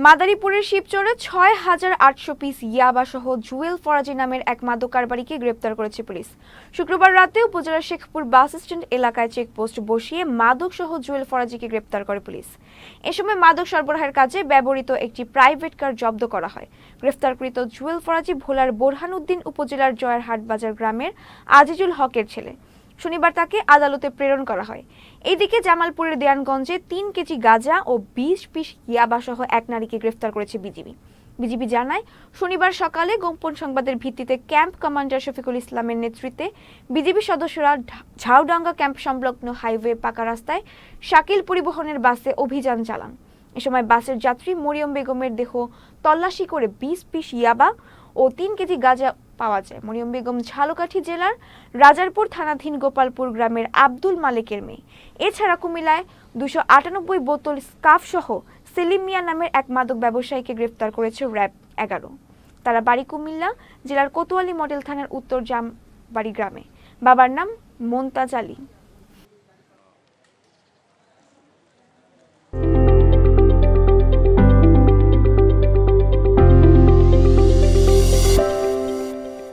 মাদারীপুরের শিবচরে ৬,৮০০ পিস ইয়াবা সহ জুয়েল ফরাজি নামের এক মাদক কারবারিকে গ্রেপ্তার করেছে পুলিশ। শুক্রবার রাতে উপজেলার শেখপুর বাস স্ট্যান্ড এলাকায় চেকপোস্ট বসিয়ে মাদক সহ জুয়েল ফরাজিকে গ্রেপ্তার করে পুলিশ। এ সময় মাদক সরবরাহের কাজে ব্যবহৃত একটি প্রাইভেট কার জব্দ করা হয়। গ্রেপ্তারকৃত জুয়েল ফরাজি ভোলার বোরহানউদ্দিন উপজেলার জয়ারহাট বাজার গ্রামের আজিজুল হকের ছেলে। শনিবার তাকে আদালতে প্রেরণ করা হয়। এইদিকে জামালপুরের দেয়ানগঞ্জে ৩ কেজি গাঁজা ও ২০ পিস ইয়াবা সহ এক নারীকে গ্রেফতার করেছে বিজিবি জানায়, শনিবার সকালে গোপন সংবাদের ভিত্তিতে ক্যাম্প কমান্ডার শফিকুল ইসলামের নেতৃত্বে বিজিবি সদস্যরা ঝাউডাঙ্গা ক্যাম্প সংলগ্ন হাইওয়ে পাকা রাস্তায় শাকিল পরিবহনের বাসে অভিযান চালান। এ সময় বাসের যাত্রী মরিয়ম বেগমের দেহ তল্লাশি করে ২০ পিস ইয়াবা ও ৩ কেজি গাঁজা পাওয়া যায়। মরিয়ম বেগম ঝালকাঠি জেলার রাজারপুর থানাধীন গোপালপুর গ্রামের আব্দুল মালিকের মেয়ে। এছাড়া কুমিল্লায় ২৯৮ বোতল স্কাফ সহ সেলিম মিয়া নামের এক মাদক ব্যবসায়ীকে গ্রেফতার করেছে র্যাব ১১। তারা বাড়ি কুমিল্লা জেলার কোতোয়ালি মডেল থানার উত্তর জামবাড়ি গ্রামে। বাবার নাম মোন্তাজ আলী।